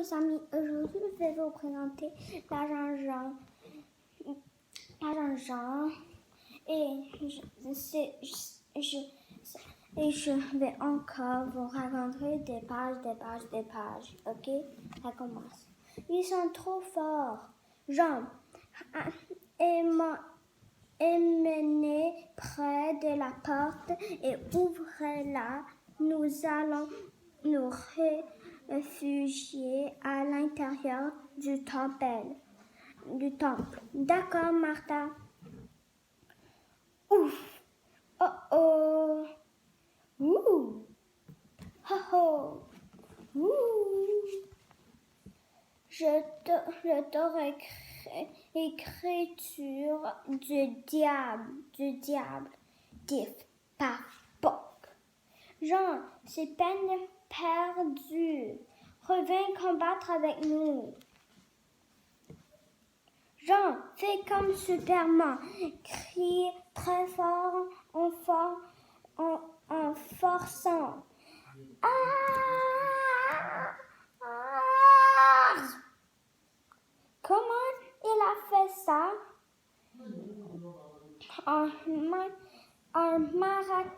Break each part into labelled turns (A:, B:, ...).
A: Bonjour amis, aujourd'hui je vais vous présenter l'agent Jean. L'agent Jean et je vais encore vous raconter des pages. Ok, ça commence. Ils sont trop forts. Jean est mené près de la porte et ouvrez-la. Nous allons nous réfugier à l'intérieur du temple. D'accord, Martha. Ouf. Oh oh. Ouh. Ho ho. Ouh. Je t'aurais écriture du diable, diff, par poc. Jean, c'est peine perdue. Reviens combattre avec nous. Jean, fais comme Superman. Crie très fort en forçant. Ah! Comment il a fait ça? Un miracle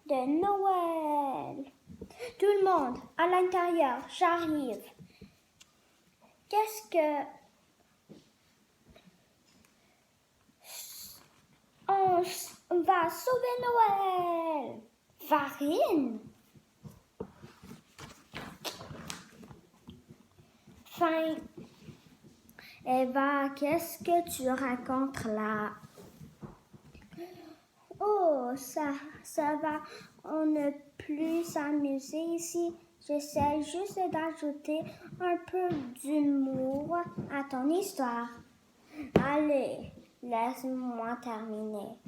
A: de Noël. Tout le monde à l'intérieur, j'arrive. Qu'est-ce que... On va sauver Noël. Farine. Fin. Eva, qu'est-ce que tu racontes là? Oh, ça va, on ne plus s'amuser ici. J'essaie juste d'ajouter un peu d'humour à ton histoire. Allez, laisse-moi terminer.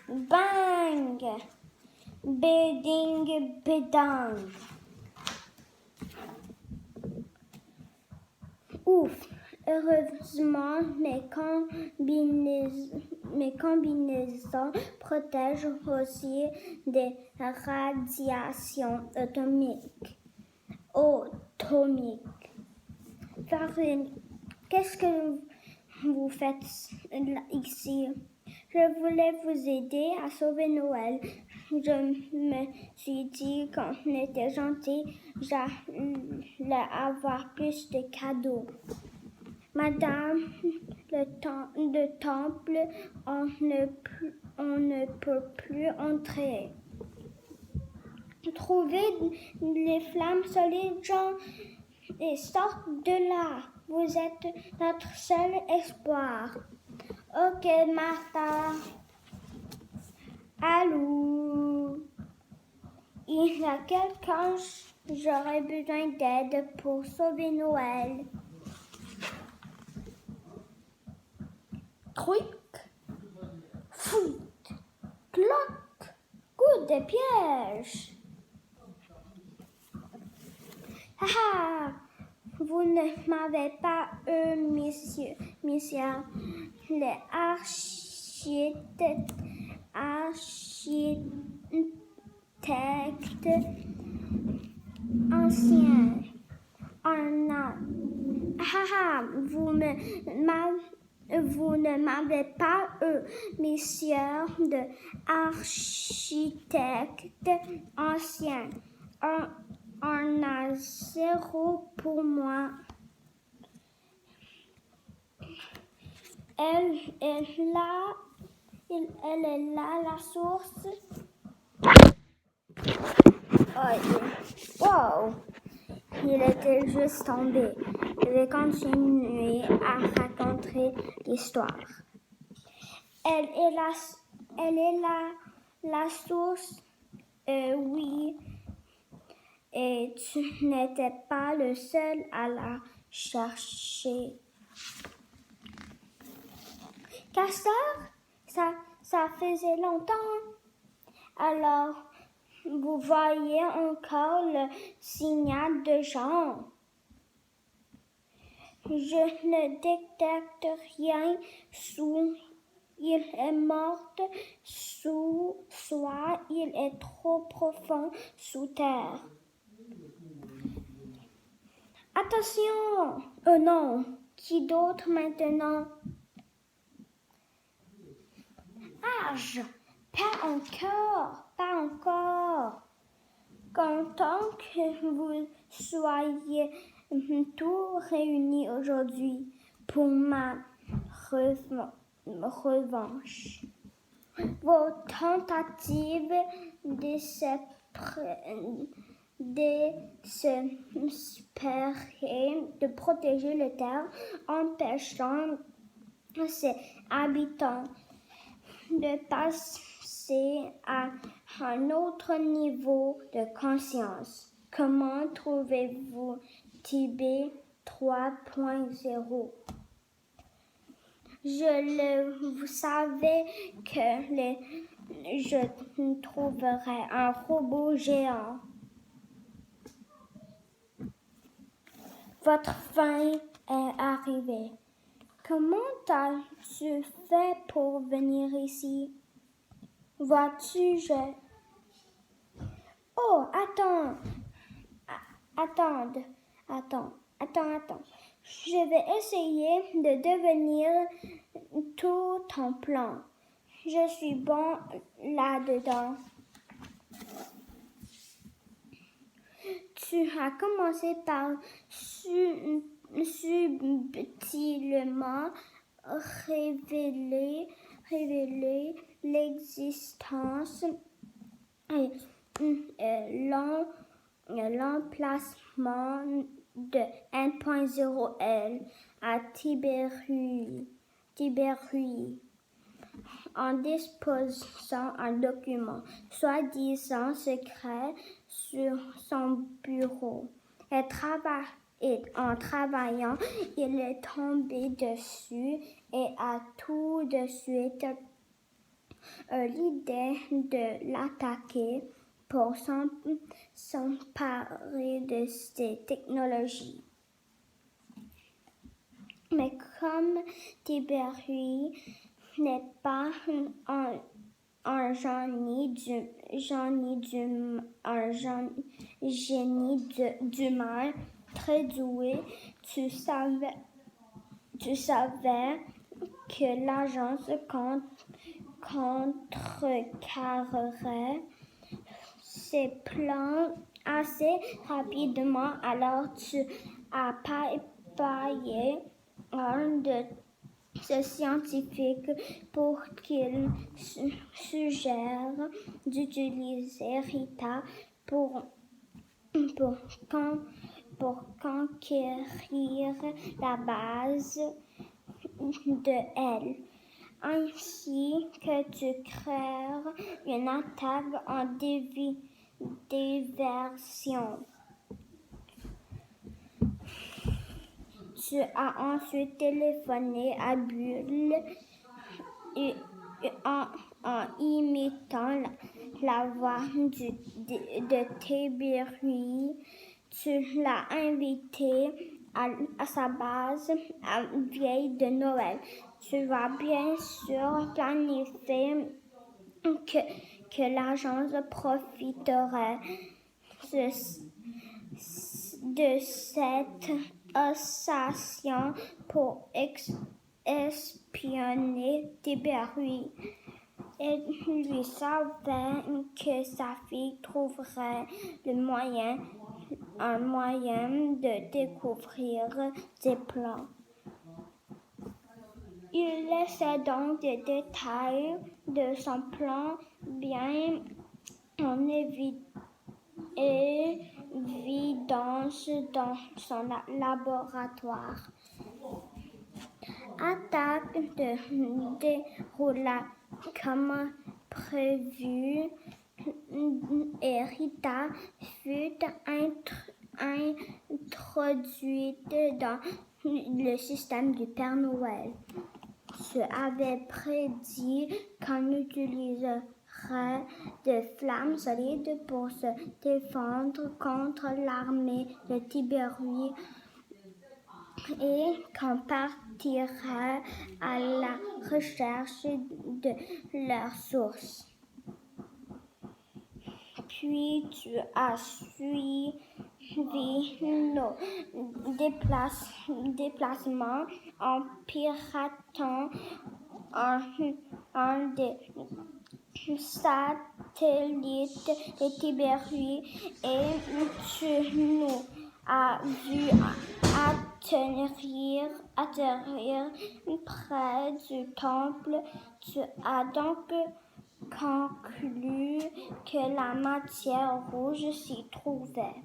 A: Bang! Beding, bedang. Ouf! Heureusement, mes combinaisons protègent aussi des radiations atomiques. Farine, qu'est-ce que vous faites ici? Je voulais vous aider à sauver Noël. Je me suis dit qu'on était gentil, j'allais avoir plus de cadeaux. Madame, le temple, on ne peut plus entrer. Trouvez les flammes solides, Jean, et sortez de là. Vous êtes notre seul espoir. Ok, Martha. Allô? Il y a quelqu'un, j'aurais besoin d'aide pour sauver Noël. Truc, foot, cloc, coup de piège. Haha, vous ne m'avez pas monsieur. Les architectes anciens. Haha, vous ne m'avez pas monsieur de architecte ancien. On a 0 pour moi. Elle est là, la source. Wow! Il était juste tombé. Je vais continuer à raconter l'histoire. Elle est la source. Oui. Et tu n'étais pas le seul à la chercher. Castor, ça faisait longtemps. Alors, vous voyez encore le signal de Jean. Je ne détecte rien sous. Il est mort soit il est trop profond sous terre. Attention! Oh non! Qui d'autre maintenant? Âge! Pas encore! Pas encore! Content que vous soyez tous réunis aujourd'hui pour ma revanche. Vos tentatives de se de protéger la terre empêchant ses habitants de passer à un autre niveau de conscience. Comment trouvez-vous Tibet 3.0? Vous savez que je trouverai un robot géant. Votre fin est arrivée. Comment as-tu fait pour venir ici? Vois-tu, Oh, attends. Attends. Je vais essayer de devenir tout ton plan. Je suis bon là-dedans. Tu as commencé par subtilement révéler l'existence et l'emplacement de 1.0L à Tibérui en disposant un document soi-disant secret sur son bureau. Et en travaillant, il est tombé dessus et a tout de suite l'idée de l'attaquer pour s'emparer de ces technologies. Mais comme Tibérui n'est pas un génie d'humain très doué, tu savais que l'agence contrecarrerait ses plans assez rapidement, alors tu as payé un de ces scientifiques pour qu'il suggère d'utiliser Rita pour conquérir la base de elle, ainsi que tu crées une attaque en diversion. Tu as ensuite téléphoné à Bull et en imitant la voix de Tibérui, tu l'as invité à sa base à veille de Noël. Tu vas bien sûr planifier que l'agence profiterait de cette association pour espionner Tibérui. Et lui savait que sa fille trouverait un moyen de découvrir ses plans. Il laissait donc des détails de son plan bien en évidence dans son laboratoire. Attaque de déroula comme prévu et Rita fut introduite dans le système du Père Noël. Tu avais prédit qu'on utiliserait des flammes solides pour se défendre contre l'armée de Tibérui et qu'on partirait à la recherche de leur source. Puis tu as suivi nos déplacements en piratant un des satellites de Tibérius et tu nous as vu atterrir près du temple. Tu as donc conclu que la matière rouge s'y trouvait.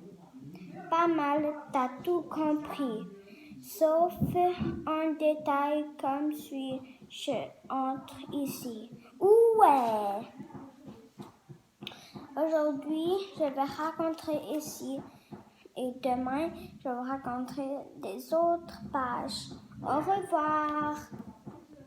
A: Pas mal, t'as tout compris, sauf un détail comme je entre ici. Ouais! Aujourd'hui, je vais raconter ici et demain, je vais raconter des autres pages. Au revoir!